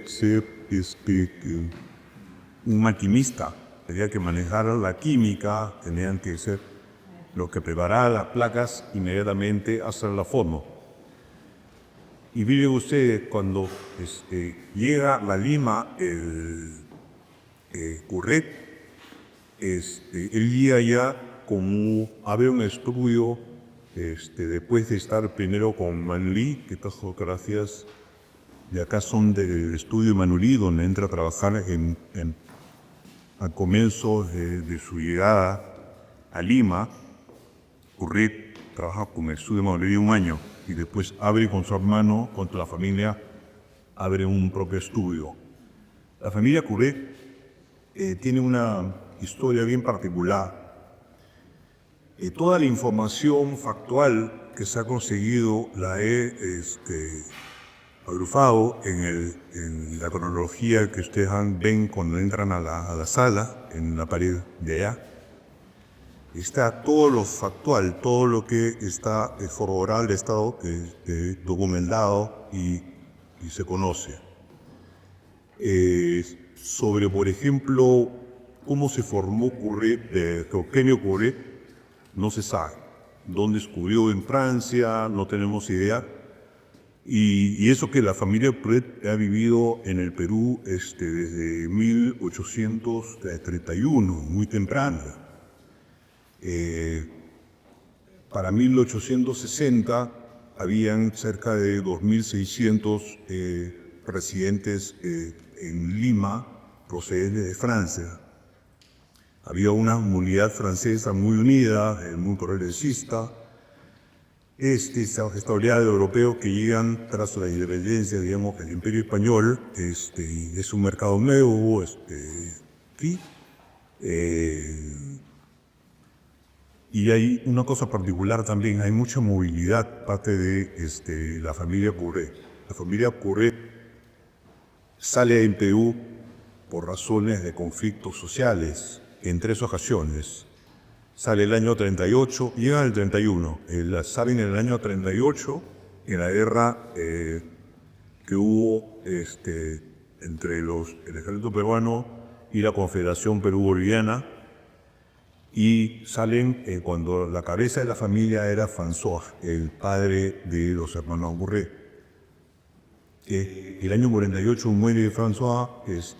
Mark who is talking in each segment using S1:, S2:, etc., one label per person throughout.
S1: ser un maquinista, tenía que manejar la química, tenían que ser los que preparaban las placas inmediatamente hacer la foto. Y miren ustedes, cuando llega la Lima, Curret, él llega ya como había un estudio, después de estar primero con Manlí, que trajo gracias, de acá son del estudio Manulí, donde entra a trabajar al comienzo de su llegada a Lima. Curret trabaja con el estudio Manulí un año y después abre con su hermano, con la familia, abre un propio estudio. La familia Curret tiene una historia bien particular. Toda la información factual que se ha conseguido la he agrupado en la cronología que ustedes ven cuando entran a la sala, en la pared de allá. Está todo lo factual, todo lo que está oral de Estado documentado y se conoce. Sobre, por ejemplo, cómo se formó Curret, Eugenio Curret, no se sabe. ¿Dónde descubrió en Francia? No tenemos idea. Y eso que la familia Curret ha vivido en el Perú desde 1831, muy temprano. Para 1860 habían cerca de 2.600 residentes en Lima procedentes de Francia. Había una comunidad francesa muy unida, muy progresista. Esta oleada de europeos que llegan tras la independencia, digamos, del Imperio Español, es un mercado nuevo, y hay una cosa particular también, hay mucha movilidad parte de la familia Curret. La familia Curret sale del Perú por razones de conflictos sociales en 3 ocasiones. Sale el año 38, llega el 31. Salen en el año 38, en la guerra que hubo entre el ejército peruano y la Confederación Perú-Boliviana. Y salen cuando la cabeza de la familia era François, el padre de los hermanos Curret. El año 48 muere François,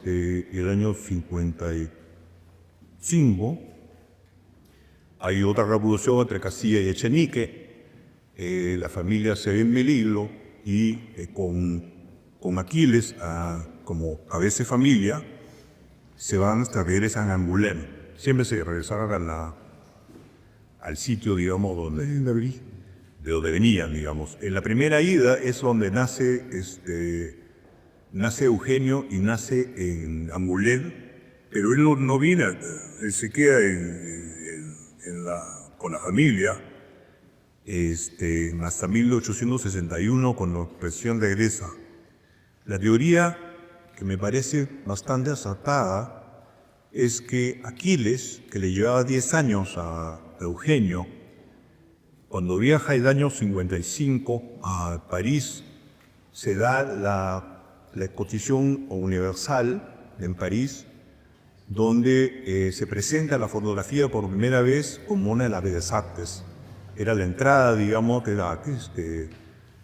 S1: el año 55 hay otra revolución entre Castilla y Echenique, la familia se ve en peligro y con Aquiles, como cabeza de familia, se van hasta regresan a Angoulême. Siempre se regresaron al sitio, digamos, de donde venían, digamos. En la primera ida es donde nace Eugenio y nace en Angoulême, pero él no viene, él se queda con la familia hasta 1861 con la opresión regresa. La teoría que me parece bastante acertada es que Aquiles, que le llevaba 10 años a Eugenio, cuando viaja el año 55 a París, se da la exposición universal en París, donde se presenta la fotografía por primera vez como una de las bellas artes. Era la entrada, digamos, de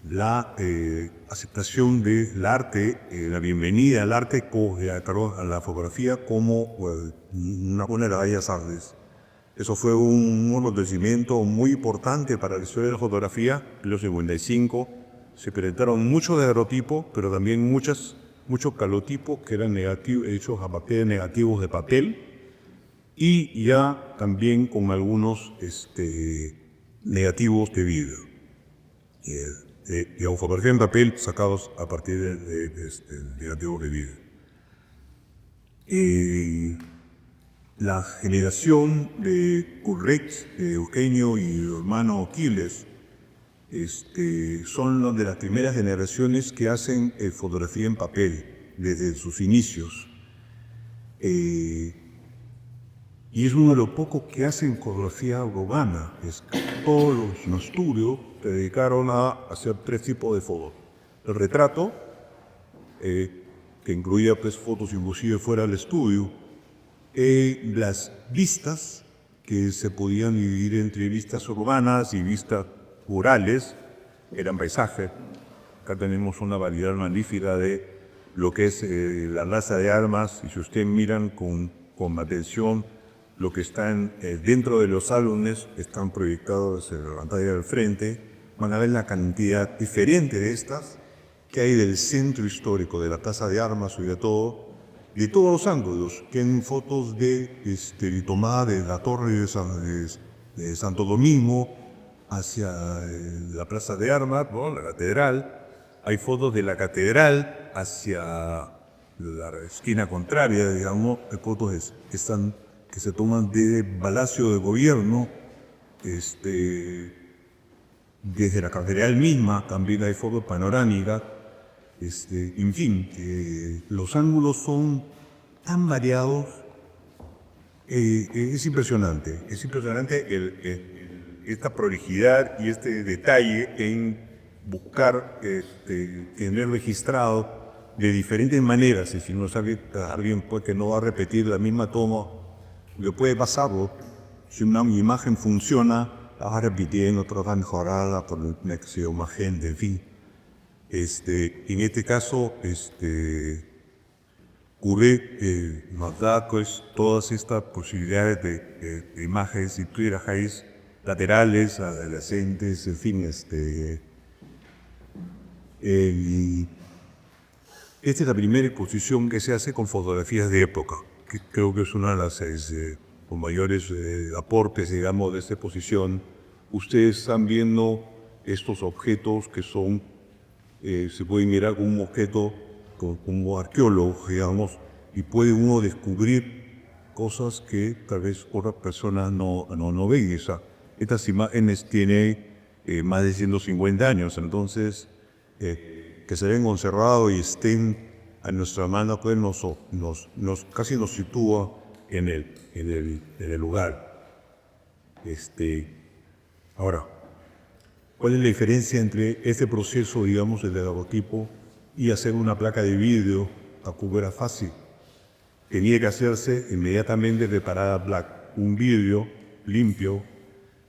S1: la aceptación del arte, la bienvenida al arte, a la fotografía como una de las bellas artes. Eso fue un acontecimiento muy importante para la historia de la fotografía. En los 55 se presentaron muchos daguerrotipos, pero también muchos calotipos que eran negativos, hechos a partir de negativos de papel, y ya también con algunos negativos de vidrio. Digamos, fotografía en papel sacados a partir de negativos de vidrio. La generación de Curret, Eugenio y el hermano Aquiles son de las primeras generaciones que hacen fotografía en papel desde sus inicios. Y es uno de los pocos que hacen fotografía urbana. Todos los estudios se dedicaron a hacer 3 tipos de fotos. El retrato, que incluía pues, fotos inclusive fuera del estudio, las vistas, que se podían dividir entre vistas urbanas y vistas rurales, eran paisajes. Acá tenemos una variedad magnífica de lo que es la raza de armas, y si ustedes miran con atención lo que están dentro de los álbumes, están proyectados en la pantalla del frente, van a ver la cantidad diferente de estas que hay del centro histórico, de la plaza de armas, sobre todo, de todos los ángulos, que en fotos tomada de la torre de Santo Domingo hacia la plaza de armas, ¿no? La catedral. Hay fotos de la catedral hacia la esquina contraria, digamos. Hay fotos que se toman de Palacio de Gobierno, desde la catedral misma también hay fotos panorámicas. En fin, los ángulos son tan variados, es impresionante esta prolijidad y este detalle en buscar tener registrado de diferentes maneras, y si no sabe alguien pues, que no va a repetir la misma toma, le puede pasarlo, si una imagen funciona, la va repitiendo, otra va mejorada por una acción más gente, en fin. En este caso, Courbet nos da pues, todas estas posibilidades de imágenes y tirajes laterales, adyacentes, en fin. Esta es la primera exposición que se hace con fotografías de época, que creo que es una de las con mayores aportes, digamos, de esta exposición. Ustedes están viendo estos objetos que son se puede mirar como un objeto, como arqueólogo, digamos, y puede uno descubrir cosas que tal vez otras personas no ven. Estas imágenes tienen más de 150 años, entonces que se hayan conservado y estén a nuestra mano, pues casi nos sitúa en el lugar. Ahora, ¿cuál es la diferencia entre este proceso, digamos, del daguerrotipo y hacer una placa de vidrio a cubo era fácil? Tenía que hacerse inmediatamente preparada black, un vidrio limpio,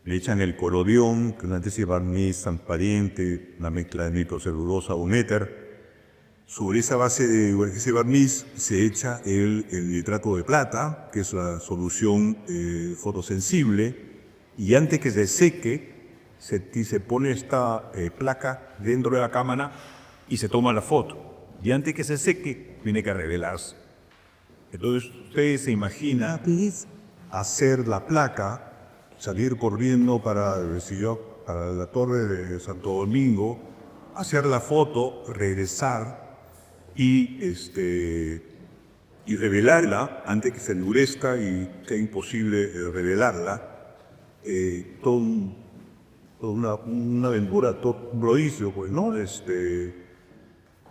S1: le echan el colodión, que es una especie de barniz transparente, una mezcla de nitrocelulosa o un éter. Sobre esa base de ese barniz se echa el nitrato de plata, que es la solución fotosensible, y antes que se seque, se pone esta placa dentro de la cámara y se toma la foto. Y antes que se seque, tiene que revelarse. Entonces, ustedes se imaginan hacer la placa, salir corriendo para la torre de Santo Domingo, hacer la foto, regresar y revelarla antes que se endurezca y sea imposible revelarla. Una aventura, todo un prodigio, pues, ¿no?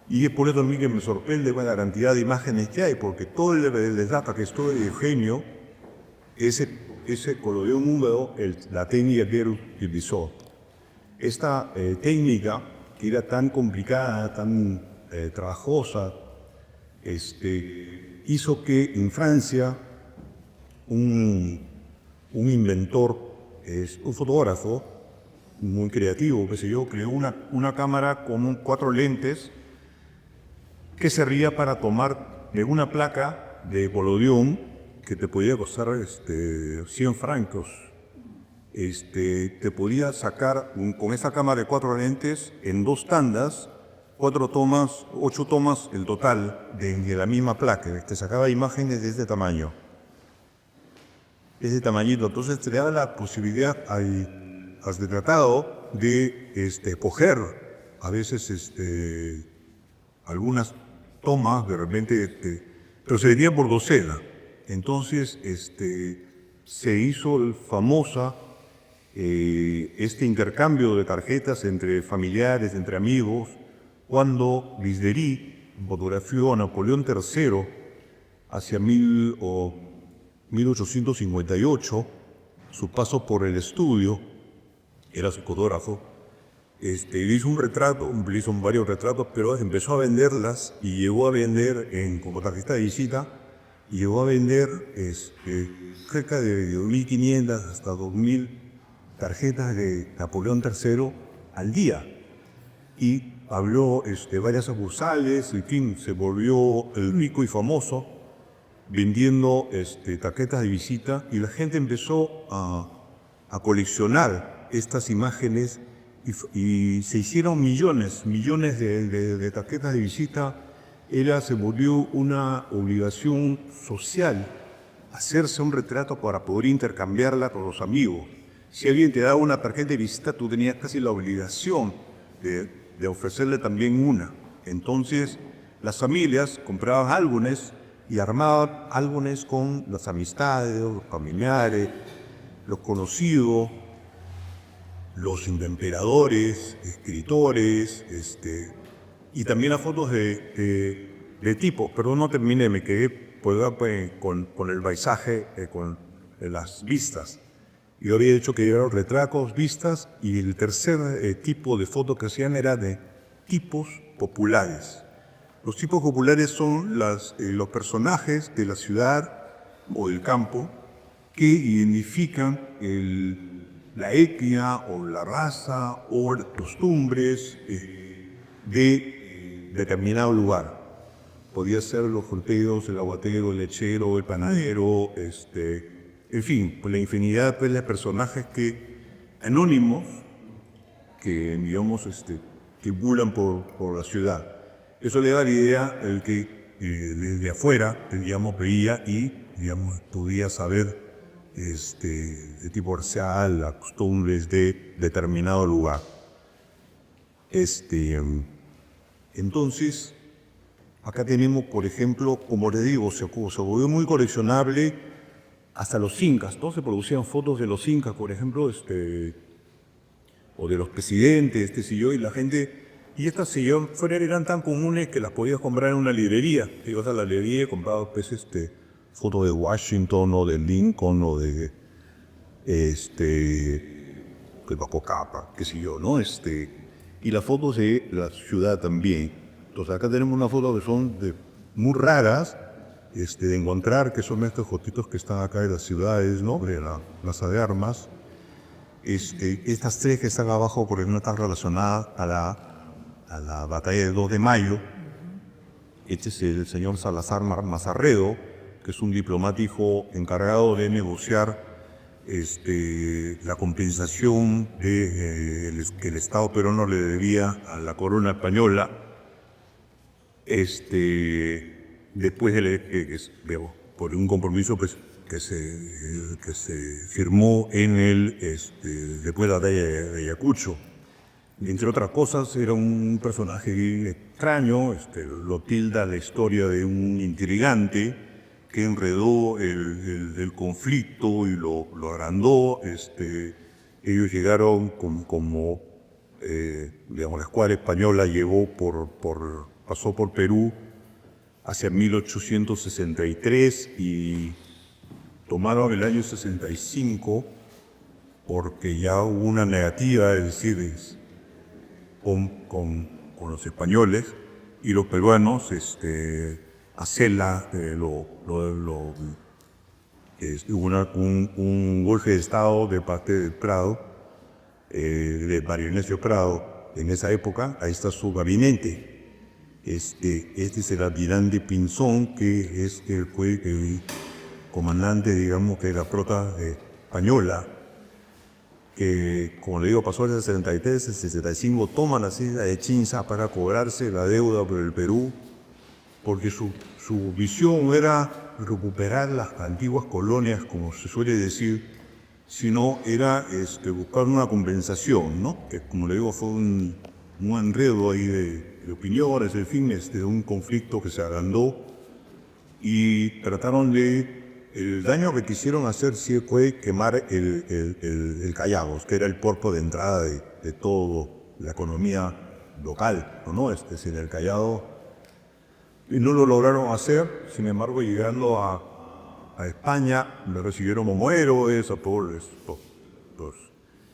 S1: Y es por eso a mí que me sorprende la cantidad de imágenes que hay, porque todo el data que estoy de Eugenio, ese colodión húmedo, la técnica que él utilizó. Esta técnica, que era tan complicada, tan trabajosa, hizo que en Francia un inventor, un fotógrafo, muy creativo, qué sé yo, creó una cámara con 4 lentes que servía para tomar de una placa de colodión que te podía costar 100 francos. Te podía sacar con esa cámara de 4 lentes en 2 tandas, 4 tomas, 8 tomas el total de la misma placa. Te sacaba imágenes de este tamaño. Ese tamañito, entonces te daba la posibilidad al retratado de escoger a veces algunas tomas de repente, pero se dividía por docena. Entonces se hizo famosa este intercambio de tarjetas entre familiares, entre amigos, cuando Lisderí fotografió a Napoleón III hacia 1858, su paso por el estudio, era su fotógrafo, hizo un retrato, hizo varios retratos, pero empezó a venderlas y llegó a vender como tarjeta de visita, y llegó a vender cerca de 2.500 hasta 2.000 tarjetas de Napoleón III al día. Y abrió varias sucursales, en fin, se volvió rico y famoso vendiendo tarjetas de visita, y la gente empezó a coleccionar estas imágenes y se hicieron millones de tarjetas de visita. Se volvió una obligación social hacerse un retrato para poder intercambiarla con los amigos. Si alguien te daba una tarjeta de visita, tú tenías casi la obligación de ofrecerle también una. Entonces, las familias compraban álbumes y armaban álbumes con las amistades, los familiares, los conocidos, los emperadores, escritores, y también las fotos de tipos. Pero no terminé, me quedé con el paisaje, con las vistas. Yo había dicho que eran retratos, vistas, y el tercer tipo de foto que hacían era de tipos populares. Los tipos populares son los personajes de la ciudad o del campo que identifican la etnia o la raza o las costumbres de determinado lugar. Podía ser los fronteros, el aguatero, el lechero, el panadero, en fin, pues la infinidad de personajes anónimos que, digamos, circulan por la ciudad. Eso le da la idea el que desde afuera, digamos, veía y, digamos, podía saber de tipo racial, las costumbres de determinado lugar. Entonces, acá tenemos, por ejemplo, como les digo, se volvió muy coleccionable. Hasta los incas, todos se producían fotos de los incas, por ejemplo, o de los presidentes, y la gente, y estas sillón fuera eran tan comunes que las podías comprar en una librería. Te ibas a la librería y comprabas fotos de Washington o de Lincoln o de Paco Capa, ¿no? Y las fotos de la ciudad también. Entonces acá tenemos unas fotos que son muy raras, de encontrar, que son estos fotitos que están acá de las ciudades, ¿no? De la Plaza de Armas. Estas tres que están abajo, porque no están relacionadas a la batalla del 2 de mayo. Este es el señor Salazar Mazarredo, que es un diplomático encargado de negociar la compensación que el Estado peruano le debía a la corona española. Después por un compromiso pues, que se firmó después de la batalla de Ayacucho. Entre otras cosas, era un personaje extraño, lo tilda la historia de un intrigante que enredó el conflicto y lo agrandó. Ellos llegaron como digamos, la escuadra española pasó por Perú hacia 1863 y tomaron el año 65 porque ya hubo una negativa, es decir, con los españoles, y los peruanos hubo un golpe de Estado de parte del Prado, de Mario Ignacio Prado. En esa época, ahí está su gabinete. Este es el almirante Pinzón, que fue el comandante, digamos, de la flota española, que, como le digo, pasó el 63, el 65, toman la isla de Chinza para cobrarse la deuda por el Perú, porque su visión no era recuperar las antiguas colonias, como se suele decir, sino era buscar una compensación, ¿no? Que, como le digo, fue un enredo ahí de opiniones, en fin, un conflicto que se agrandó, y trataron el daño que quisieron hacer sí fue quemar el Callao, que era el puerto de entrada de toda la economía local, ¿no? Es decir, el Callao, y no lo lograron hacer. Sin embargo, llegando a España, me recibieron como héroes a todos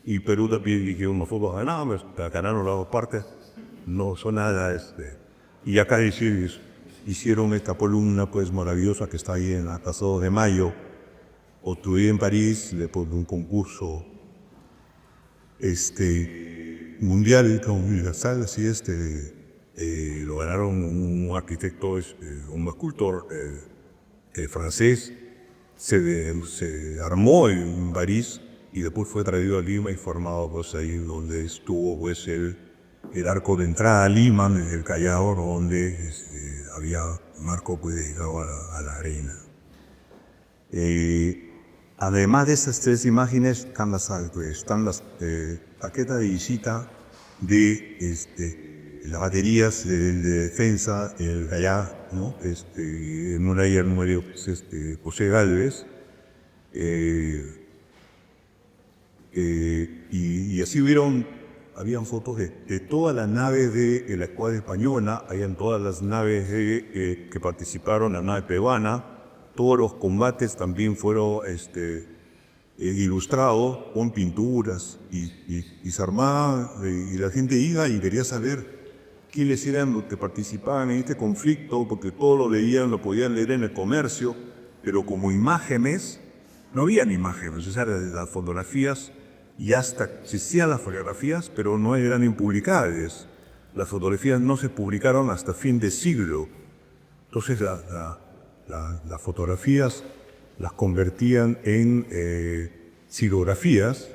S2: y Perú también dirigió unos focos ganados, ganaron las dos partes, no son nada, y acá hicieron esta columna pues maravillosa que está ahí en la Plaza 2 de Mayo, obtuve en París, después de un concurso mundial, universal, así lo ganaron un arquitecto, un escultor francés, se armó en París y después fue traído a Lima y formado pues ahí donde estuvo pues el arco de entrada a Lima, desde el Callao, donde había un arco pues dedicado a la reina. Además de esas tres imágenes están las tarjetas de visita de las baterías de defensa en el Callao, ¿no? En una ella número José Gálvez, y así habían fotos de todas las naves de la escuadra española, habían todas las naves que participaron, la nave peruana, todos los combates también fueron ilustrados con pinturas y se armaba y la gente iba y quería saber quiénes eran los que participaban en este conflicto, porque todo lo leían, lo podían leer en el comercio, pero como imágenes, no habían imágenes, o sea, las fotografías, y hasta existían las fotografías, pero no eran impublicables. Las fotografías no se publicaron hasta fin de siglo. Entonces las fotografías las convertían en xilografías,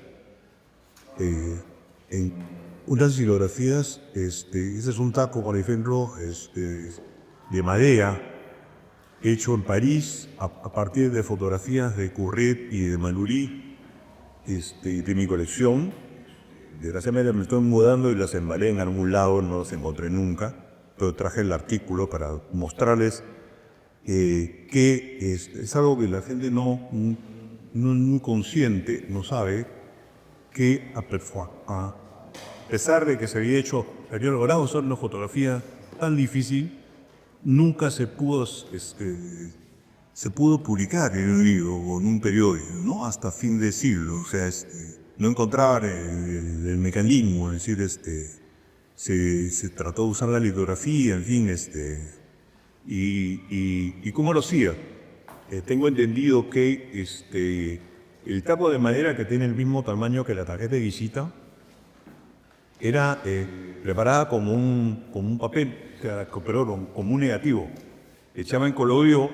S2: en unas xilografías, ese es un taco, por ejemplo, de madera, hecho en París a partir de fotografías de Courbet y de Malhury, de mi colección. Desgraciadamente me estoy mudando y las embalé en algún lado, no las encontré nunca, pero traje el artículo para mostrarles que es algo que la gente no muy consciente, no sabe, que a pesar de que se había logrado hacer una fotografía tan difícil, nunca se pudo publicar en un libro o en un periódico, ¿no? Hasta fin de siglo, o sea, no encontraban el mecanismo, es decir, se trató de usar la litografía, en fin, ¿y cómo lo hacía? Tengo entendido que el taco de madera, que tiene el mismo tamaño que la tarjeta de visita, era preparada como un papel, o sea, perdón, como un negativo. Echaban colodio,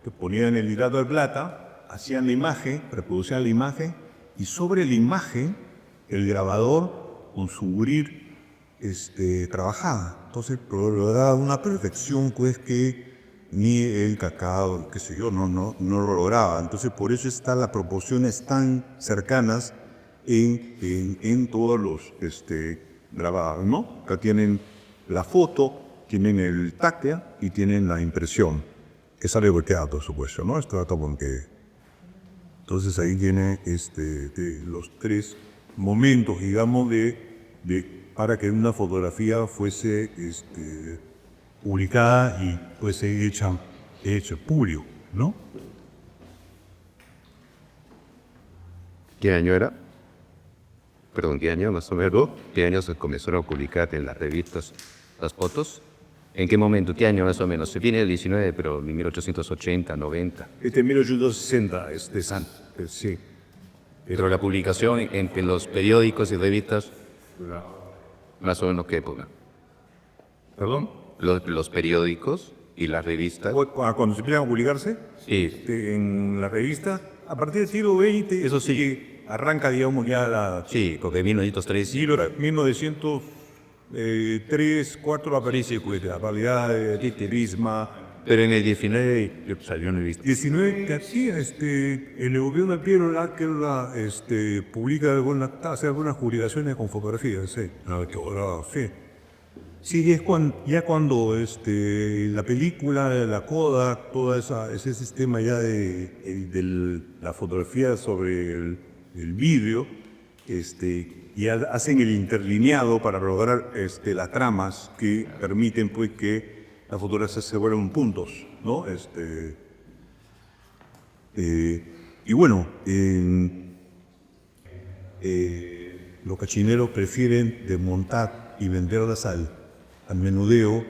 S2: que ponían el hidrato de plata, hacían la imagen, reproducían la imagen, y sobre la imagen el grabador con su grid trabajaba. Entonces lograba una perfección pues que ni el cacao, qué sé yo, no lo lograba. Entonces por eso están las proporciones tan cercanas en todos los grabados, ¿no? Acá tienen la foto, tienen el táctea y tienen la impresión, que sale volteado, por supuesto, ¿no? Esto dato porque... Entonces ahí tiene los tres momentos, digamos, para que una fotografía fuese publicada y fuese hecha público, ¿no?
S3: ¿Qué año era? Perdón, ¿qué año más o menos? ¿Qué año se comenzaron a publicar en las revistas las fotos? ¿En qué momento? ¿Qué año más o menos? Se viene el 19, pero en 1880, 90.
S2: 1860, sí.
S3: Pero la publicación en los periódicos y revistas, más o menos qué época.
S2: ¿Perdón?
S3: Los periódicos y las revistas.
S2: Cuando se empiezan a publicarse,
S3: Sí.
S2: En la revista, a partir del siglo XX,
S3: Eso sí.
S2: que arranca, digamos, ya la...
S3: Sí, porque 1903.
S2: siglo 1903, 4 aparece pues, la realidad de Terisma.
S3: Pero en el 19 salió una revista.
S2: 19, sí, el gobierno de Piero Láquerla publica hace algunas publicaciones con fotografías, sí. Sí. Sí, es cuando la película, la Kodak, todo ese sistema ya de la fotografía sobre el vidrio, ya hacen el interlineado para lograr las tramas que permiten pues que las fotografías se vuelvan puntos, ¿no? Y bueno, los cachineros prefieren desmontar y venderlas al menudeo,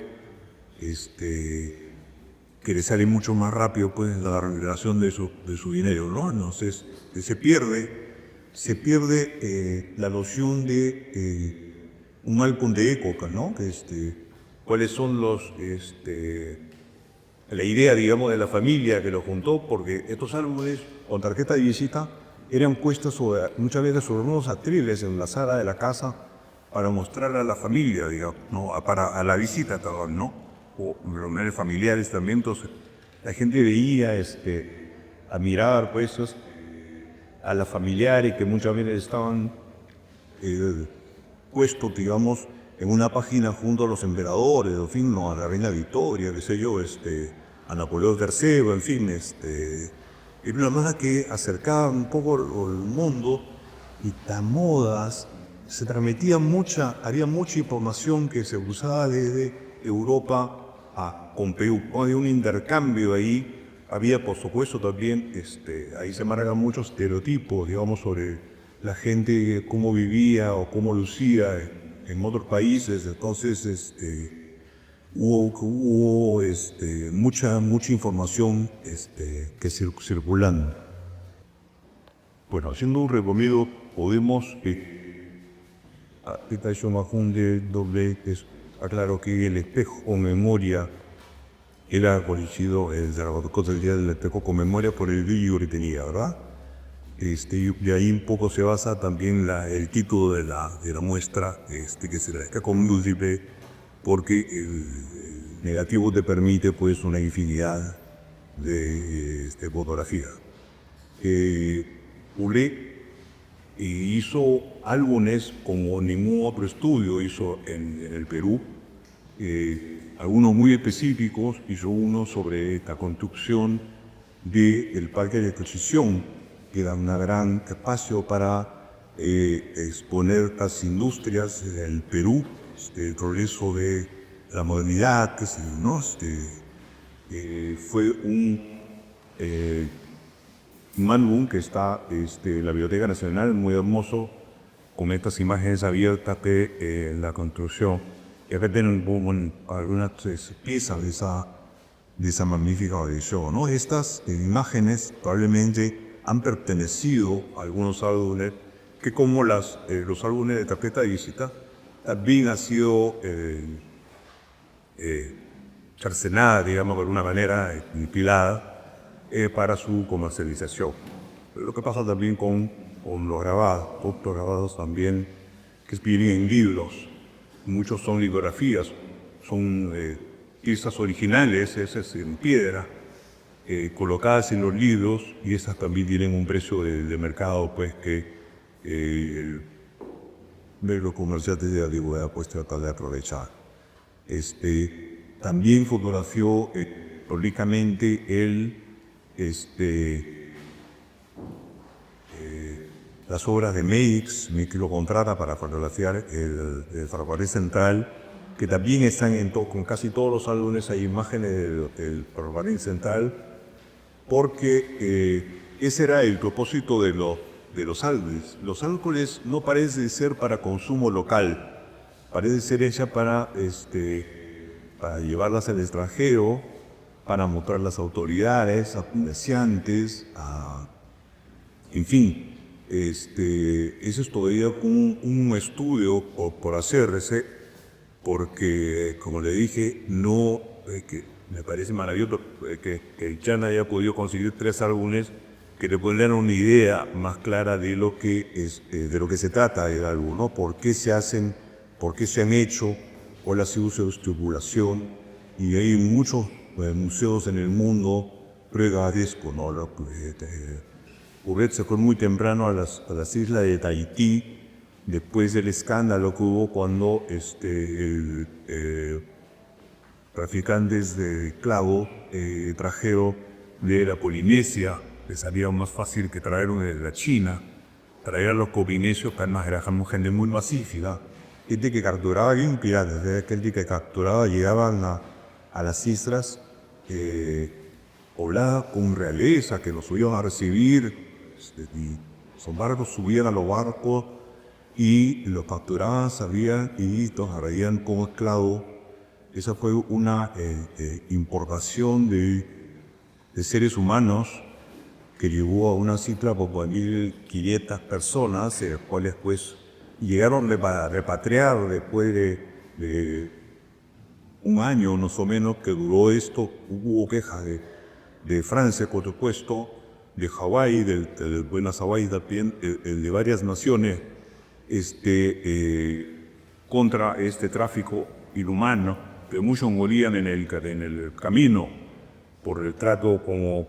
S2: que le sale mucho más rápido pues la remuneración de su dinero, ¿no? Entonces se pierde la noción de un álbum de época, ¿no? Cuáles son la idea, digamos, de la familia que lo juntó, porque estos álbumes con tarjeta de visita eran puestos muchas veces sobre unos atriles en la sala de la casa para mostrar a la familia, digamos, ¿no? A la visita, perdón, ¿no? O reuniones familiares también. Entonces la gente veía a mirar pues a las familiares que muchas veces estaban puestos, digamos, en una página junto a los emperadores, en fin, ¿no? A la reina Victoria, qué sé yo, a Napoleón III, en fin, era una manera que acercaba un poco el mundo, y las modas se transmitía había mucha información que se usaba desde Europa con Perú. Había un intercambio ahí, había por supuesto también, ahí se marcan muchos estereotipos, digamos, sobre la gente, cómo vivía o cómo lucía en otros países. Entonces hubo mucha información que circulando. Bueno, haciendo un recorrido podemos aclaro que el espejo con memoria era conocido, el día del espejo con memoria, por el brillo que tenía, ¿verdad? De ahí un poco se basa también el título de la muestra, que será espejo múltiple, porque el negativo te permite pues una infinidad de fotografías. Poulet hizo álbumes como ningún otro estudio hizo en el Perú, algunos muy específicos. Hizo uno sobre la construcción del parque de exposición, que era un gran espacio para exponer las industrias del Perú, el progreso de la modernidad, qué sé yo, ¿no? Fue un álbum que está en la Biblioteca Nacional, muy hermoso, con estas imágenes abiertas de la construcción. Y acá tienen algunas piezas de esa magnífica edición, ¿no? Estas imágenes probablemente han pertenecido a algunos álbumes que, como los álbumes de tarjeta de visita, también han sido cercenadas, digamos, de alguna manera, empilada para su comercialización. Pero lo que pasa también con los grabados también, que vienen en libros. Muchos son litografías, son piezas originales, esas en piedra, colocadas en los libros, y esas también tienen un precio de mercado pues que los comerciantes de la antigüedad pues tratan de aprovechar. También fotografió prolijamente las obras de Meix, que lo contrata para fotografiar el ferrocarril central, que también están con casi todos los álbumes. Hay imágenes del ferrocarril central, porque ese era el propósito de los álbumes. Los álbumes no parecen ser para consumo local, parece ser hechas para llevarlas al extranjero, para mostrar a las autoridades, a comerciantes, en fin. Eso es todavía un estudio por hacerse, porque, como le dije, que me parece maravilloso que Chan haya podido conseguir 3 álbumes que le pueden dar una idea más clara de lo que se trata del álbum, ¿no? Por qué se hacen, por qué se han hecho, cuál ha sido su estructuración. Y hay muchos museos en el mundo pruebadesco, ¿no? Poulet se fue muy temprano a las islas de Tahití, después del escándalo que hubo cuando traficantes de clavo trajeron de la Polinesia, que salía más fácil que traerlo de la China. Traer a los polinesios, que además era gente muy pacífica, gente que capturaba bien piratas, gente que capturaba, llegaban a las islas pobladas con realeza, que los iban a recibir, y los barcos subían a los barcos
S1: y los capturaban, sabían y los atraían como esclavos. Esa fue una importación de seres humanos que llevó a una cifra por 1.500 personas, las cuales pues llegaron a repatriar después de un año más o menos que duró esto. Hubo quejas de Francia, por supuesto, de Hawái, de Buenas Hawái también, de varias naciones contra este tráfico inhumano, que muchos morían en el camino por el trato como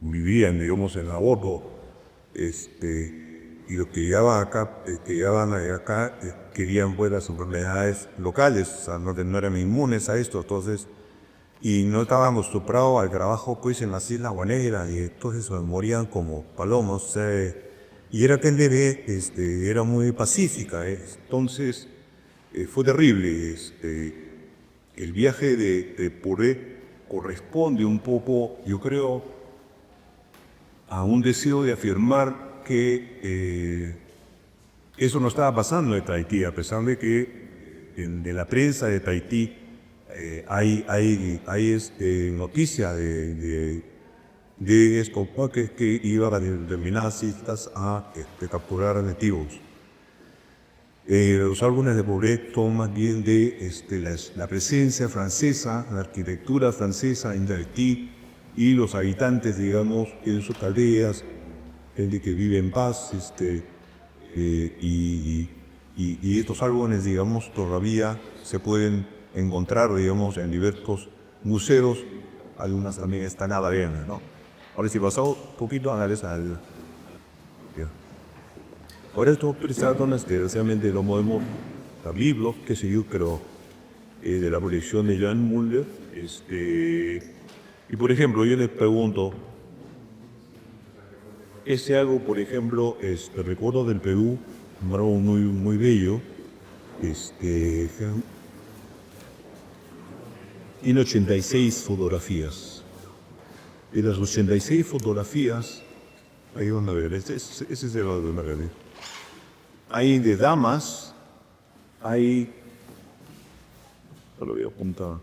S1: vivían, digamos, en aborto, y los que llegaban acá, querían pues las enfermedades locales, o sea, no eran inmunes a esto, entonces, y no estaban acostumbrados al trabajo pues en las Islas Guaneras, y entonces morían como palomos, y era que el bebé era muy pacífica, entonces fue terrible. El viaje de Puré corresponde un poco, yo creo, a un deseo de afirmar que eso no estaba pasando en Tahití, a pesar de que de la prensa de Tahití hay noticias de estos paques que iban a determinadas islas a capturar a nativos. Los álbumes de Poblet son más bien de la presencia francesa, la arquitectura francesa en Tahití y los habitantes, digamos, en sus aldeas, gente que vive en paz, y estos álbumes, digamos, todavía se pueden encontrar, digamos, en diversos museos. Algunas también están a la venta, ¿no? Ahora, si pasamos un poquito a analizar ahora estos presentaciones, desgraciadamente no podemos dar libros, qué sé yo, pero de la colección de Jan Mulder. Y por ejemplo, yo les pregunto, ese algo, por ejemplo, recuerdo del Perú, algo muy, muy bello, tiene 86 fotografías. De las 86 fotografías, ahí van a ver, ese es el lado de Margarita. Hay de damas, lo voy a apuntar,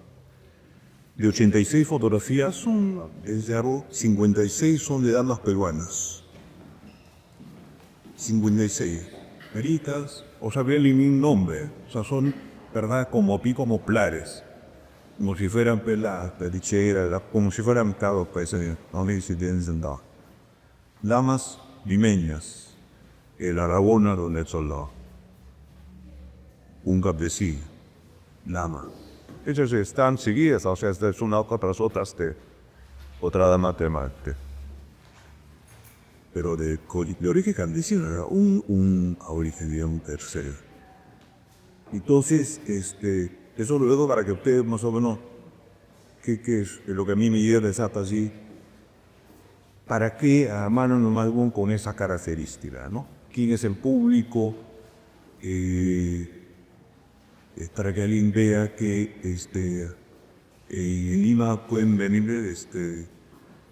S1: de 86 fotografías, 56 son de damas peruanas. 56. Veritas, o sea, bien ningún nombre, o sea, son, ¿verdad?, como plares, como si fueran las pelicheras, como si fueran, claro, pues, no sé si tienen sentado. Damas limeñas. El Aragona donde el soldado, un campesino, dama. Ellas están seguidas, o sea, es una hoja tras otra dama temante. Pero de origen campesino era un origen de un tercero. Entonces, eso lo digo para que ustedes más o menos, que es lo que a mí me lleva hasta así, para que armaron un álbum con esa característica, ¿no? ¿Quién es el público? Para que alguien vea que en Lima pueden venir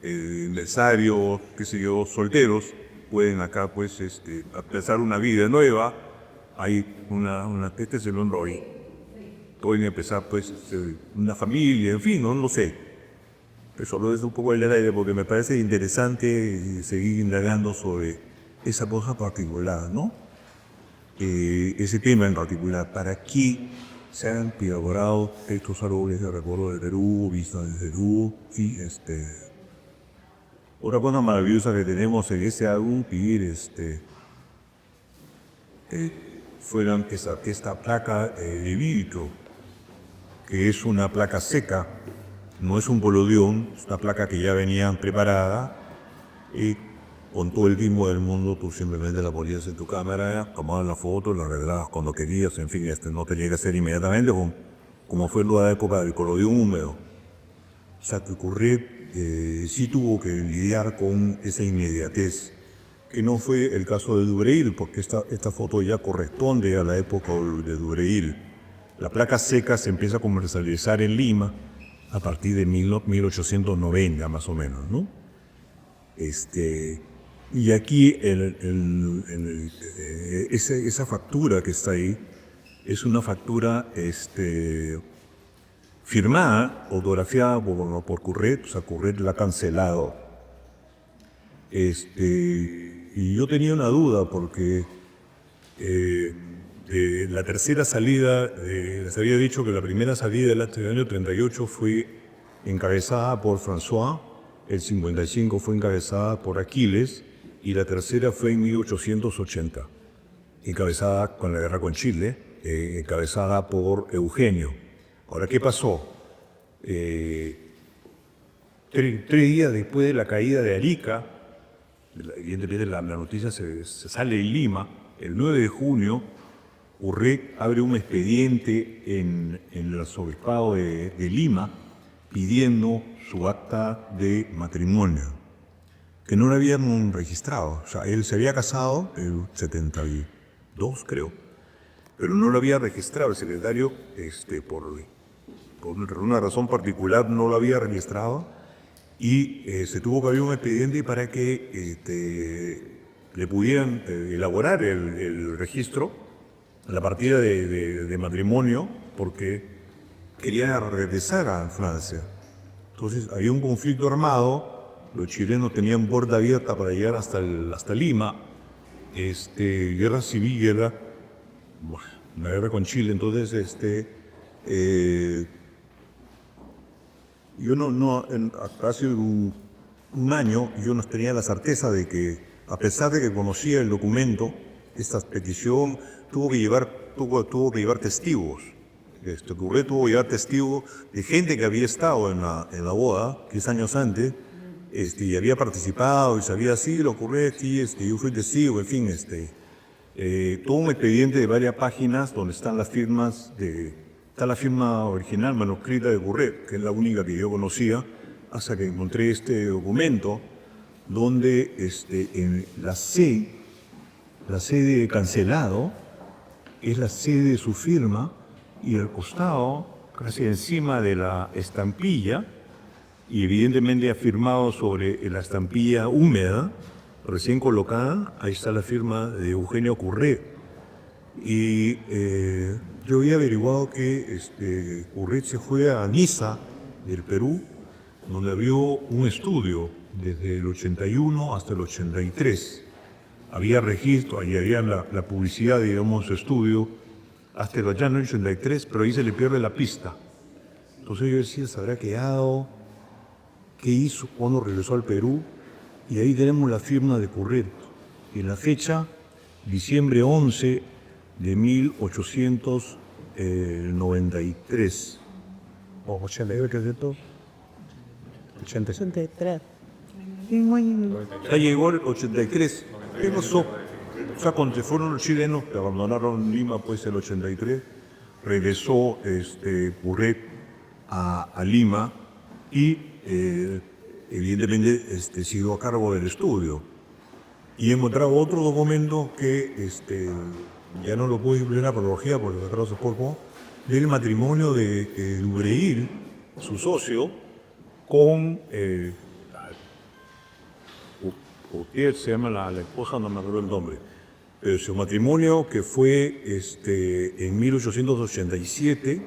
S1: empresarios, qué sé yo, solteros, pueden acá pues empezar una vida nueva. Hay este es el hoy. Pueden empezar pues una familia, en fin, no lo sé. Pero solo es un poco el aire porque me parece interesante seguir indagando sobre esa cosa particular, ¿no? Ese tema en particular, ¿para qué se han elaborado estos árboles de recuerdo de Perú, vistas de Perú? Y otra cosa maravillosa que tenemos en este álbum, fueron esta placa de vidrio, que es una placa seca, no es un polodión, es una placa que ya venía preparada, y con todo el tiempo del mundo tú simplemente la ponías en tu cámara, tomabas la foto, la arreglabas cuando querías, en fin, no tenía que ser inmediatamente, como fue la época del colodión húmedo. O sea, que ocurrió, sí tuvo que lidiar con esa inmediatez, que no fue el caso de Dubreuil, porque esta foto ya corresponde a la época de Dubreuil. La placa seca se empieza a comercializar en Lima a partir de 1890 más o menos, ¿no?
S2: Y aquí esa factura que está ahí es una factura firmada, autografiada por Curret, o sea, Curret la ha cancelado. Y yo tenía una duda porque de la tercera salida, les había dicho que la primera salida del año 38 fue encabezada por François, el 55 fue encabezada por Aquiles y la tercera fue en 1880, encabezada con la guerra con Chile, encabezada por Eugenio. Ahora, ¿qué pasó? Tres días después de la caída de Arica, evidentemente la noticia se sale en Lima, el 9 de junio, Curret abre un expediente en el arzobispado de Lima pidiendo su acta de matrimonio, que no lo habían registrado. O sea, él se había casado en 72, creo, pero no lo había registrado. El secretario, por una razón particular, no lo había registrado y se tuvo que abrir un expediente para que le pudieran elaborar el registro, la partida de matrimonio, porque quería regresar a Francia. Entonces había un conflicto armado, los chilenos tenían puerta abierta para llegar hasta Lima, guerra civil, la guerra con Chile. Entonces yo hace un año yo no tenía la certeza de que, a pesar de que conocía el documento, esta petición tuvo que llevar testigos. Curret tuvo que llevar testigos de gente que había estado en la boda 10 años antes, y había participado y sabía así, lo ocurrió aquí, yo fui testigo, en fin, todo un expediente de varias páginas donde están las firmas está la firma original manuscrita de Curret, que es la única que yo conocía, hasta que encontré este documento donde en la C de cancelado es la C de su firma, y al costado, casi encima de la estampilla, y evidentemente ha firmado sobre la estampilla húmeda, recién colocada, ahí está la firma de Eugenio Curret. Y yo había averiguado que Curret se fue a Niza, del Perú, donde abrió un estudio desde el 81 hasta el 83. Había registro, ahí había la publicidad, digamos, su estudio, hasta el año 83, pero ahí se le pierde la pista. Entonces yo decía, ¿se habrá quedado? ¿Qué hizo? ¿Cuándo regresó al Perú? Y ahí tenemos la firma de Curret. Y en la fecha, diciembre 11 de 1893. ¿O 89, qué es esto?
S4: 83.
S2: Ya llegó el 83. ¿Qué pasó? O sea, cuando se fueron los chilenos, que abandonaron Lima pues el 83, regresó Curret a Lima y evidentemente siguió a cargo del estudio. Y encontraba otro documento que ya no lo pude incluir en la cronología porque lo trajo hace poco, del matrimonio de Lubreil, su socio, con Gautier, se llama la esposa, no me acuerdo el nombre. Pero su matrimonio que fue en 1887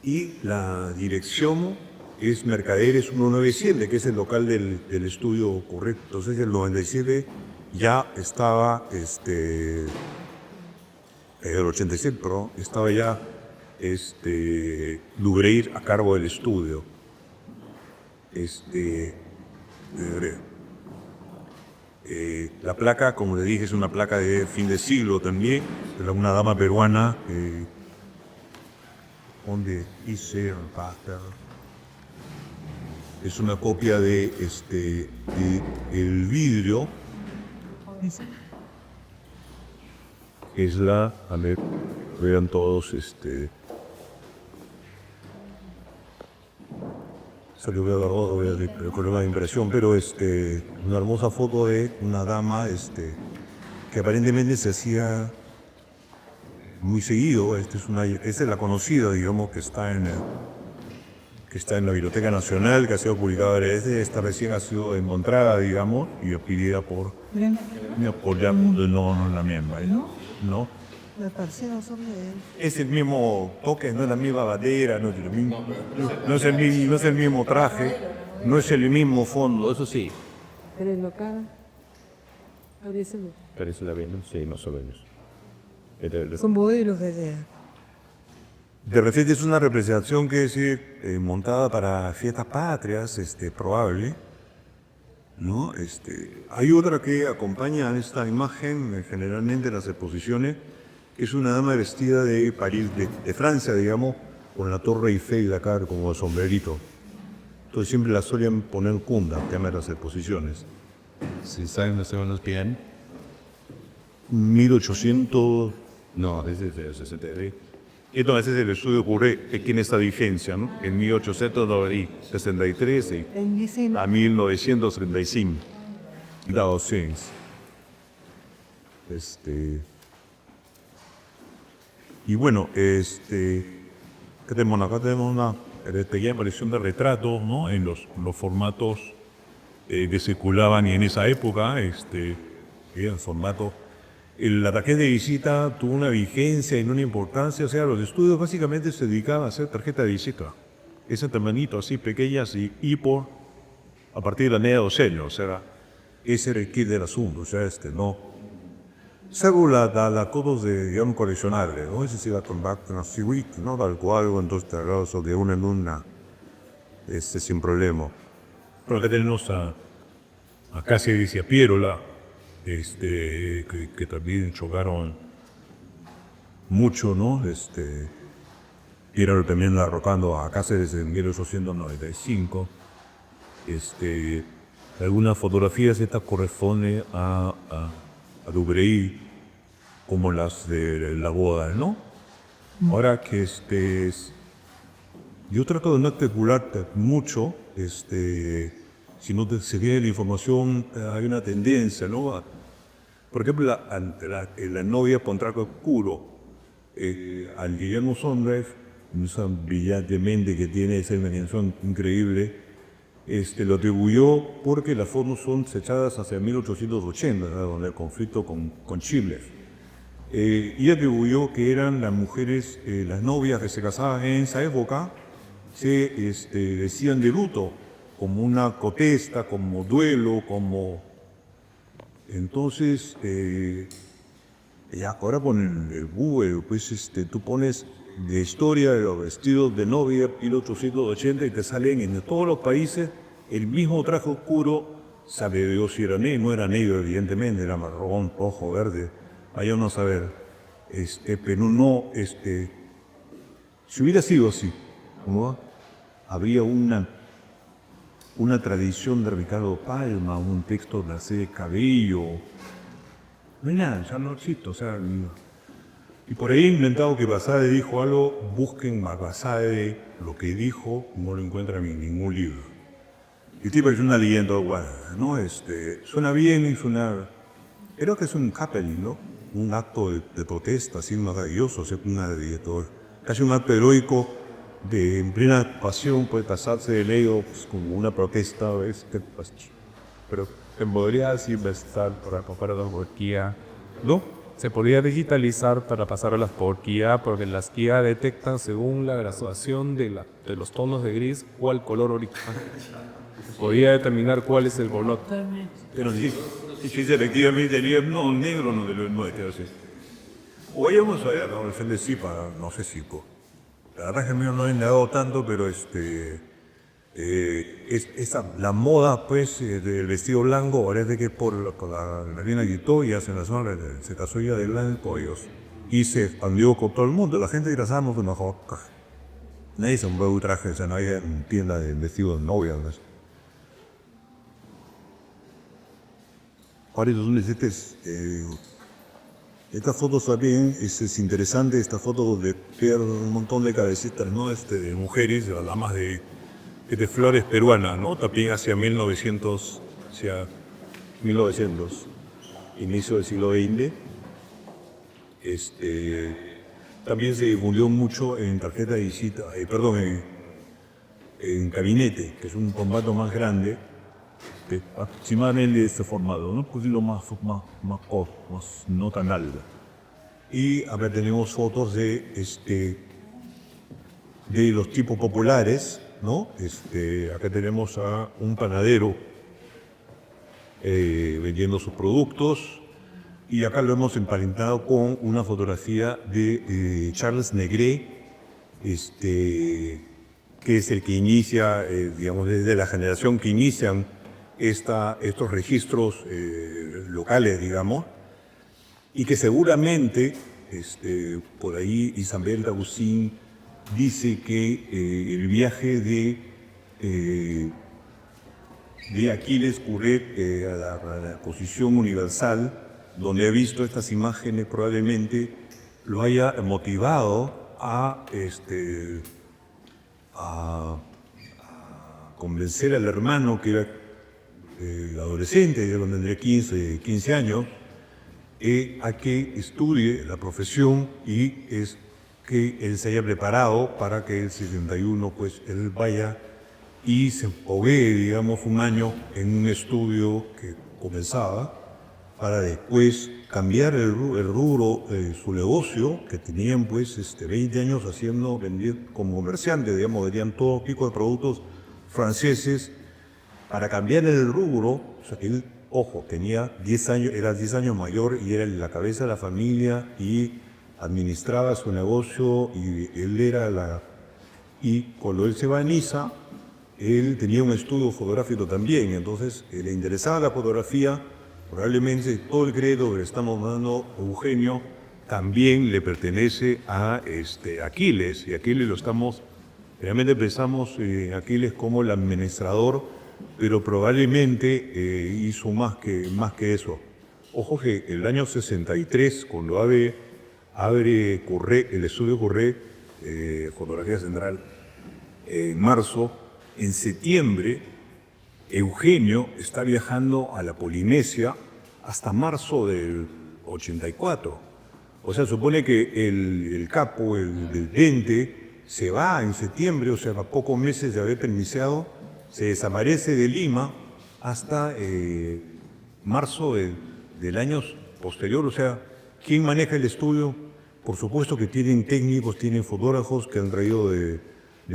S2: y la dirección es Mercaderes 197, que es el local del estudio Curret. Entonces el 97 ya estaba, el 87, perdón, estaba ya Lubreil a cargo del estudio. La placa, como le dije, es una placa de fin de siglo también, de una dama peruana, donde dice es una copia de el vidrio, es a ver, vean todos salió con una impresión, pero una hermosa foto de una dama que aparentemente se hacía muy seguido. Esta es la conocida, digamos, que está
S1: que está en la Biblioteca Nacional, que ha sido publicada desde esta recién ha sido encontrada, digamos, y adquirida por ya, no la misma, ¿no?
S4: Las parcelas son de él.
S1: Es el mismo toque, no es la misma bandera, no es el mismo, no es el mismo traje, no es el mismo fondo, eso sí.
S4: Pero el local. Abríselo.
S3: ¿Pero eso la ven? Sí, más o menos.
S4: Son modelos de idea.
S1: De repente es una representación que es montada para fiestas patrias, probable, ¿no? Hay otra que acompaña a esta imagen, generalmente en las exposiciones, que es una dama vestida de París, de Francia, digamos, con la Torre Eiffel de acá como sombrerito. Entonces siempre la solían poner cunda, el tema de las exposiciones.
S3: ¿Sí saben más o menos bien?
S1: 1800...
S3: No, es de 63.
S1: Entonces el estudio ocurre aquí en esta vigencia, ¿no? En 1863
S4: En Licina.
S1: a 1935. La docencia. Y bueno, ¿qué tenemos acá? Tenemos una pequeña aparición de retratos, ¿no? En los formatos que circulaban y en esa época, el formato. La tarjeta de visita tuvo una vigencia y una importancia, o sea, los estudios básicamente se dedicaban a hacer tarjeta de visita. Ese tamanito así, pequeñas y por a partir de la media docena, o sea, ese era el kit del asunto, o sea, no. Salvo la cosas de un coleccionable, ¿no? Ese sí va a tomar una Civic, ¿no? Tal cual, entonces te agarras de una en una, sin problema. Pero acá tenemos a Casia Dicia Pierola, que también chocaron mucho, ¿no? Pierola también la arrojando a Cáceres en 1895. Algunas fotografías estas corresponden a Dubreuil, como las de la boda, ¿no? Ahora que yo trato de no especular mucho, si no se tiene la información, hay una tendencia, ¿no? Por ejemplo, la novia Contrato Oscuro, al Guillermo Sondres, esa brillante mente que tiene, esa imaginación increíble, lo atribuyó porque las fotos son echadas hacia 1880, ¿no? Donde el conflicto con Chile. Y atribuyó que eran las mujeres, las novias que se casaban en esa época, se decían de luto, como una protesta, como duelo, como... Entonces, ya ahora con el Google, pues tú pones de historia de los vestidos de novia 1880 y te salen en todos los países el mismo traje oscuro, sabe Dios si era negro, no era negro evidentemente, era marrón, rojo, verde, vaya uno a saber, pero no, si hubiera sido así, ¿no? Habría una tradición de Ricardo Palma, un texto de la serie Cabello, no hay nada, ya no existe, o sea, y por ahí he inventado que Basadre dijo algo, busquen a Basadre lo que dijo, no lo encuentran en ningún libro. Y tipo es una leyenda urbana, ¿no? Suena bien y suena, creo que es un happening, ¿no? Un acto de protesta, así maravilloso, o sea, casi un acto heroico, en plena pasión puede pasarse de leo pues, como una protesta, ¿ves?
S5: Pero se podría así investar para pasar a la porquía, ¿no? Se podría digitalizar para pasar a las porquía, porque las guías detectan según la graduación de los tonos de gris cuál color original. Podría determinar cuál es el color.
S1: Pero sí, efectivamente, no, negro no es que así. O vayamos a ver, no, el de sí, no sé si, la verdad es que mío no he indagado tanto, pero la moda, pues, del vestido blanco, parece que es por la reina Guitó y hace la zona, se casó ella de blanco y se expandió con todo el mundo. La gente disfrazamos de mejor. Nadie se compró un traje, o sea, no había tienda de vestidos de novia, ¿no? Ahora, estas fotos también es interesante, esta foto donde quedan un montón de cabecitas, ¿no? De mujeres, de las damas de flores peruanas, ¿no? También hacia 1900, inicio del siglo XX. También se difundió mucho en tarjeta de visita, en gabinete, que es un formato más grande, aproximadamente de este formato, ¿no? Pues lo más corto, más no tan alto. Y acá tenemos fotos de los tipos populares, ¿no? Acá tenemos a un panadero vendiendo sus productos, y acá lo hemos emparentado con una fotografía de Charles Negret, que es el que inicia, digamos, desde la generación que inician estos registros locales, digamos, y que seguramente, por ahí Isabel Dagusín dice que el viaje de Aquiles Curret a la exposición universal, donde ha visto estas imágenes, probablemente lo haya motivado a convencer al hermano, que era adolescente, yo tendría 15 años, a que estudie la profesión y que él se haya preparado para que el 71 pues él vaya y se foguee, digamos, un año en un estudio que comenzaba, para después cambiar el rubro de su negocio, que tenían pues 20 años vendiendo como comerciante, digamos, vendían todo tipo de productos franceses, para cambiar el rubro. O sea, él, ojo, tenía 10 años, era 10 años mayor y era la cabeza de la familia y administraba su negocio, y él era y cuando él se va a Niza, él tenía un estudio fotográfico también, entonces le interesaba la fotografía. Probablemente todo el crédito que le estamos dando a Eugenio también le pertenece a Aquiles, y Aquiles realmente pensamos Aquiles como el administrador, pero probablemente hizo más que eso. Ojo que el año 63, cuando abre Curret, el estudio Curret, fotografía central, en marzo, en septiembre, Eugenio está viajando a la Polinesia hasta marzo del 84. O sea, supone que el capo, el dente, se va en septiembre, o sea, a pocos meses de haber permisado, se desaparece de Lima hasta marzo del año posterior. O sea, ¿quién maneja el estudio? Por supuesto que tienen técnicos, tienen fotógrafos que han traído de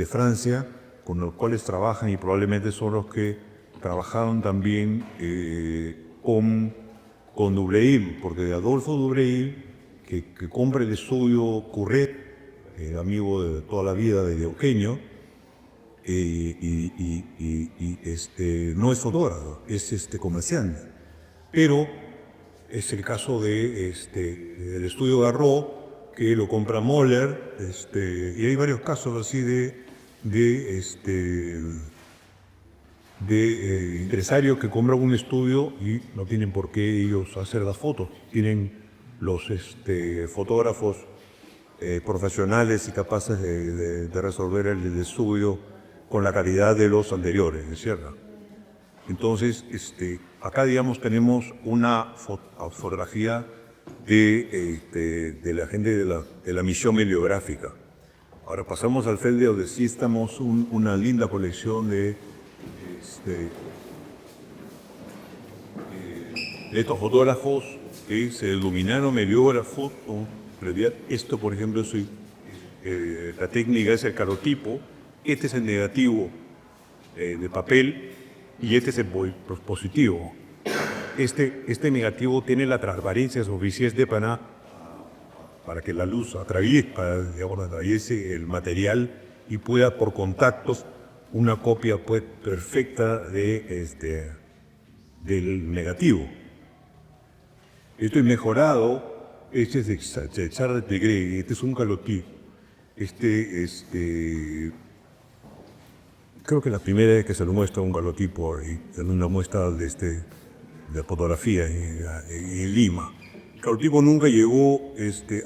S1: Francia, con los cuales trabajan, y probablemente son los que trabajaron también con Dubreuil, porque Adolfo Dubreuil, que compra el estudio Curret, amigo de toda la vida de Eugenio, no es fotógrafo, es comerciante. Pero es el caso del estudio Garraud, que lo compra Moller, y hay varios casos así de empresarios que compran un estudio y no tienen por qué ellos hacer las fotos. Tienen los fotógrafos profesionales y capaces de resolver el estudio con la calidad de los anteriores, ¿es cierto? Entonces, acá, digamos, tenemos una fotografía de la gente de la misión bibliográfica. Ahora pasamos al Felde, donde sí estamos una linda colección de estos fotógrafos que se denominaron mediógrafos. En realidad, esto, por ejemplo, la técnica es el calotipo, este es el negativo de papel y este es el positivo. Este negativo tiene la transparencia suficiente para que la luz atraviese el material y pueda, por contactos, una copia pues perfecta del negativo. Esto es mejorado. Este es de Charles Negret, este es un calotipo. Creo que la primera vez que se lo muestra un calotipo en una muestra de fotografía en Lima. El calotipo nunca llegó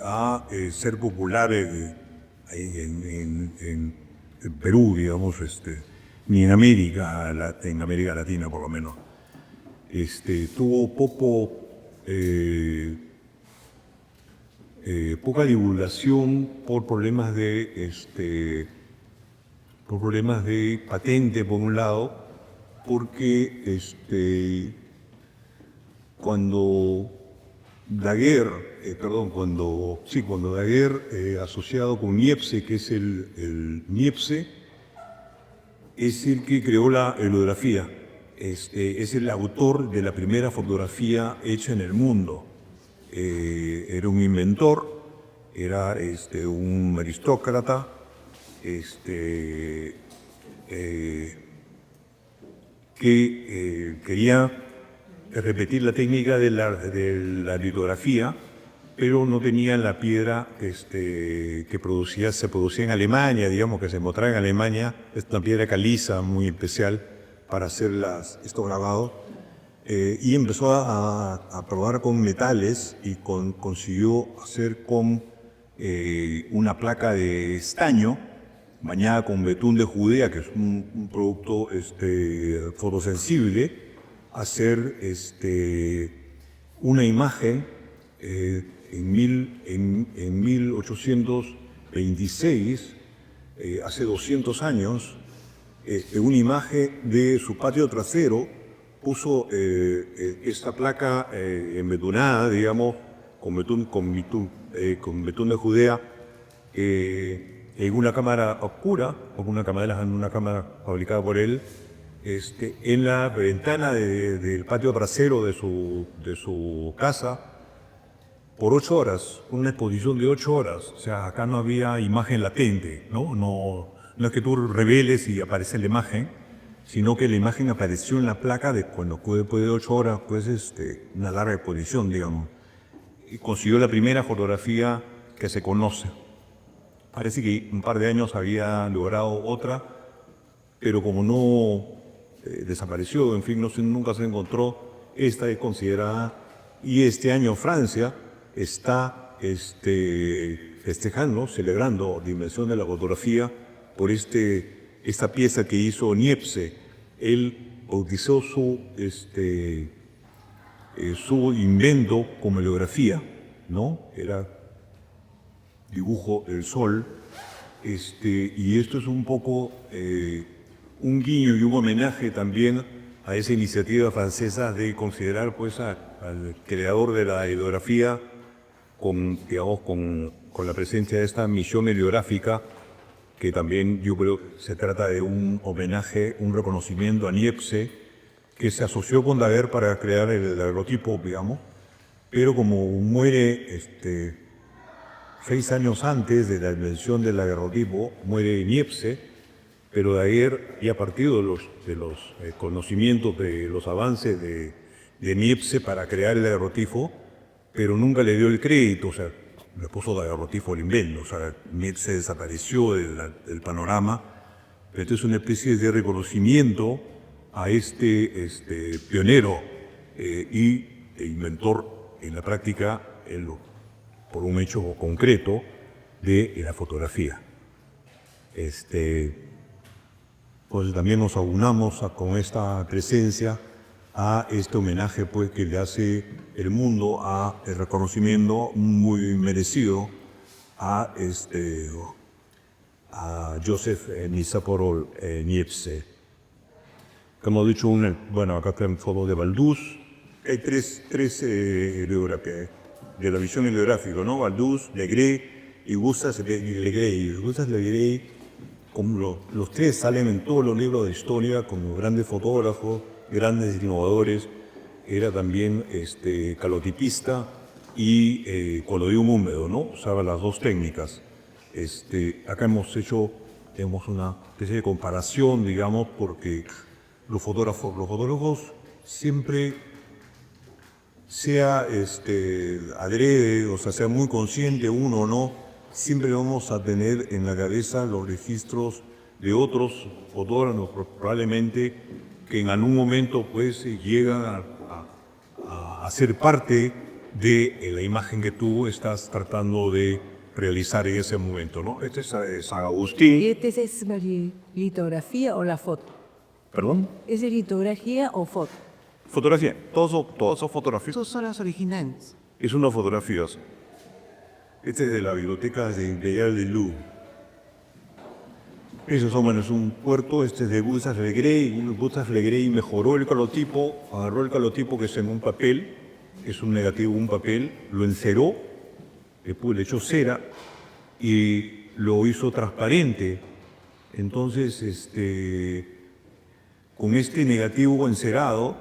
S1: a ser popular en Perú, digamos, ni en América Latina, por lo menos. Tuvo poca divulgación por problemas de por problemas de patente por un lado, porque cuando Daguerre, asociado con Niepce, que es el Niepce, es el que creó la helografía. Es el autor de la primera fotografía hecha en el mundo. Era un inventor, era un aristócrata, que quería repetir la técnica de la litografía, pero no tenía la piedra que se producía en Alemania, digamos, que se encontraba en Alemania. Es una piedra caliza muy especial para hacer estos grabados. Y empezó a probar con metales y consiguió hacer con una placa de estaño bañada con betún de Judea, que es un producto fotosensible, hacer una imagen en 1826, hace 200 años, una imagen de su patio trasero. Puso esta placa embetunada, digamos, con betún de Judea, en una cámara oscura, una cámara fabricada por él, en la ventana del patio trasero de su casa, por 8 horas, una exposición de 8 horas. O sea, acá no había imagen latente, no es que tú reveles y aparece la imagen, sino que la imagen apareció en la placa después de 8 horas, pues una larga exposición, digamos. Y consiguió la primera fotografía que se conoce. Parece que un par de años había logrado otra, pero como no desapareció, en fin, nunca se encontró, esta es considerada. Y este año Francia está festejando, celebrando la invención de la fotografía por esta pieza que hizo Niepce. Él bautizó su invento como helografía, ¿no? Era dibujo del sol, y esto es un poco un guiño y un homenaje también a esa iniciativa francesa de considerar pues al creador de la helografía con la presencia de esta misión heliográfica, que también yo creo se trata de un homenaje, un reconocimiento a Niepce, que se asoció con Daguerre para crear el daguerrotipo, digamos, pero como muere 6 años antes de la invención del daguerrotipo, muere Niepce, pero Daguerre, y a partir de los conocimientos de los avances de Niepce para crear el daguerrotipo, pero nunca le dio el crédito, o sea, le puso daguerrotipo al invento, o sea, Niepce desapareció del panorama, pero esto es una especie de reconocimiento a pionero e inventor en la práctica, por un hecho concreto, de la fotografía. Pues también nos aunamos con esta presencia a este homenaje pues, que le hace el mundo, a el reconocimiento muy merecido a Joseph Nicephore Niepce. Como he dicho, bueno, acá está en foto de Baldus. Hay tres heliografías de la visión heliográfica, ¿no? Baldus, Legret y Gustas Legret. Gustas Legret, como los tres salen en todos los libros de historia como grandes fotógrafos, grandes innovadores. Era también calotipista y colodium húmedo, ¿no? Usaba las dos técnicas. Acá tenemos una especie de comparación, digamos, porque los fotógrafos siempre, sea adrede, o sea muy consciente uno o no, siempre vamos a tener en la cabeza los registros de otros fotógrafos, probablemente, que en algún momento pues llegan a ser parte de la imagen que tú estás tratando de realizar en ese momento, ¿no? Este es San Agustín.
S4: ¿Y este es litografía o la foto?
S1: ¿Perdón?
S4: ¿Es de litografía o foto?
S1: Fotografía. Todos son fotografías.
S4: Estos son las originales.
S1: Es una fotografía. Este es de la Biblioteca Imperial del Louvre. Eso es un puerto de Gustave Le Gray. Gustave Le Gray mejoró el calotipo, agarró el calotipo que es en un papel, es un negativo, un papel, lo enceró, le echó cera y lo hizo transparente. Entonces, con este negativo encerado,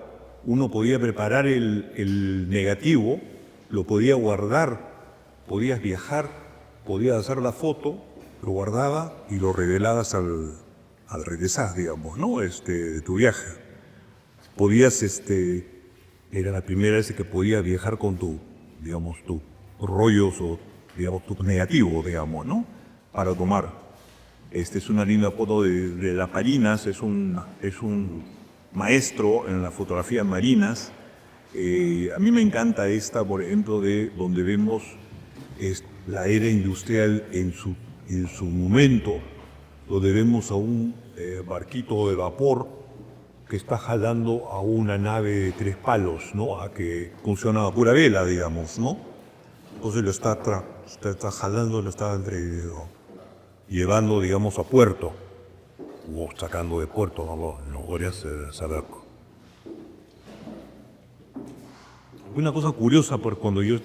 S1: uno podía preparar el negativo, lo podía guardar, podías viajar, podías hacer la foto, lo guardaba y lo revelabas al regresar, digamos, ¿no? De tu viaje. Podías, era la primera vez que podías viajar con tus rollos o, digamos, tu negativo, digamos, ¿no? Para tomar. Esta es una linda foto de las marinas, es un maestro en la fotografía marinas. A mí me encanta esta, por ejemplo, de donde vemos la era industrial en su momento, donde vemos a un barquito de vapor que está jalando a una nave de 3 palos, ¿no? A que funciona a pura vela, digamos, ¿no? Entonces lo está jalando, lo está llevando, digamos, a puerto, o sacando de puerto, no podrías saber. Una cosa curiosa, porque cuando yo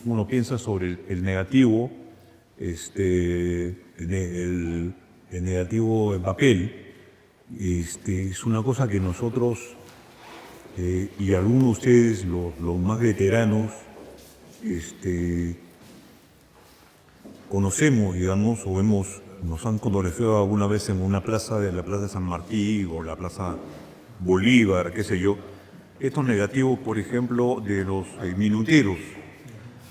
S1: uno piensa sobre el negativo, el negativo en papel, es una cosa que nosotros, y algunos de ustedes, los más veteranos, conocemos, digamos, o nos han fotografiado alguna vez en una plaza, de la Plaza de San Martín o la Plaza Bolívar, qué sé yo, estos negativos, por ejemplo, de los minuteros.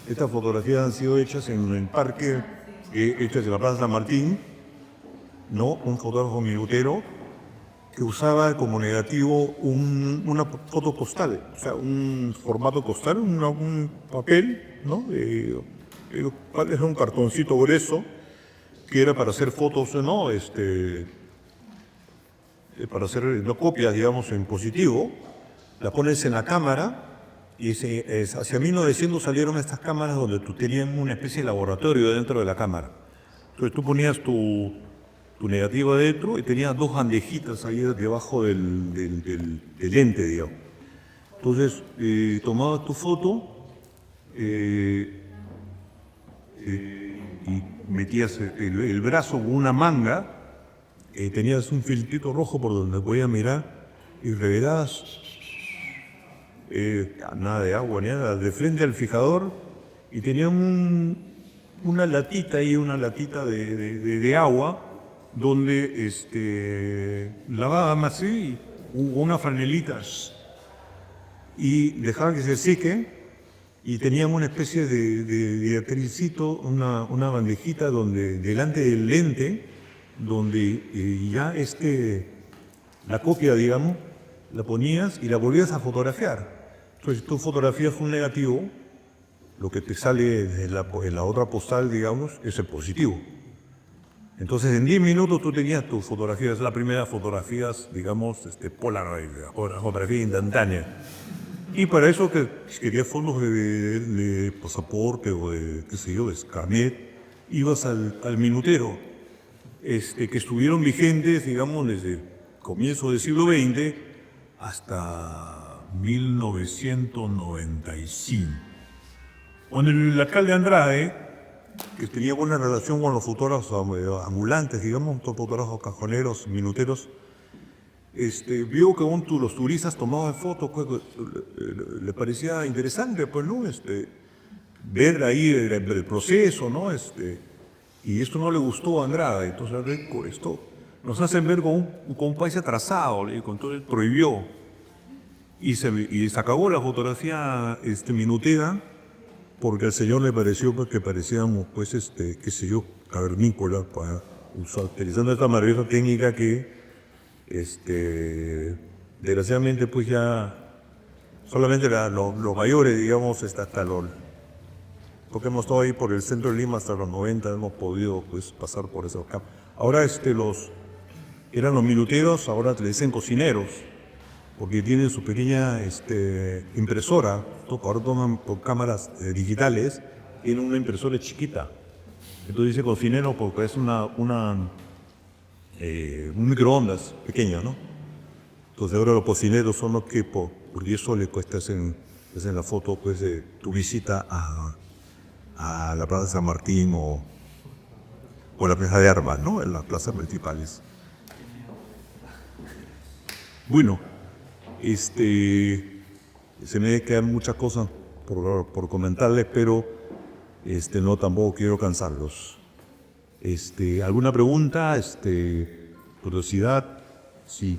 S1: Estas fotografías han sido hechas en el parque, hechas en la Plaza San Martín, ¿no? Un fotógrafo minutero que usaba como negativo una foto postal, o sea, un formato postal, un papel, ¿no? Es un cartoncito grueso que era para hacer fotos, ¿no? Para hacer copias, digamos, en positivo. La pones en la cámara y hacia 1900 salieron estas cámaras donde tú tenías una especie de laboratorio dentro de la cámara. Entonces tú ponías tu negativo adentro y tenías 2 bandejitas ahí debajo del lente, digamos. Entonces tomabas tu foto y metías el brazo con una manga, tenías un filtrito rojo por donde podías mirar y revelabas nada de agua, ni nada, de frente al fijador, y tenía una latita ahí, una latita de agua, donde lavaban así, unas franelitas, y dejaban que se seque, y tenían una especie de atrilcito, una bandejita donde, delante del lente, donde ya la copia, digamos, la ponías y la volvías a fotografiar. Entonces, tú fotografías un negativo, lo que te sale en la otra postal, digamos, es el positivo. Entonces, en 10 minutos tú tenías tus fotografías, la primera fotografías, digamos, Polaroid, fotografía instantánea. Y para eso que querías fondos de pasaporte o de, qué sé yo, de carnet, ibas al minutero, que estuvieron vigentes, digamos, desde comienzo del siglo XX hasta 1995. Cuando el alcalde Andrade, que tenía buena relación con los fotógrafos ambulantes, digamos, todos fotógrafos cajoneros, minuteros, vio que los turistas tomaban fotos, le parecía interesante, pues, ¿no? Ver ahí el proceso, ¿no? Y esto no le gustó a Andrade, entonces esto nos hacen ver con un país atrasado, entonces prohibió. Y se acabó la fotografía minutera, porque al señor le pareció que parecíamos, pues, qué sé yo, cavernícolas, para utilizando esta maravillosa técnica que, desgraciadamente, pues ya solamente los mayores, digamos, porque hemos estado ahí por el centro de Lima hasta los 90, hemos podido, pues, pasar por esos campos. Ahora eran los minuteros, ahora le dicen cocineros, porque tienen su pequeña impresora, ahora toman por cámaras digitales, tienen una impresora chiquita. Entonces dice cocinero porque es una un microondas pequeño, ¿no? Entonces ahora los cocineros son los que por 10 soles cuestas en la foto pues, de tu visita a la Plaza San Martín o la Plaza de Armas, ¿no? En las plazas principales. Bueno, se me quedan muchas cosas por comentarles, pero no tampoco quiero cansarlos. ¿Alguna pregunta? ¿Curiosidad? Sí.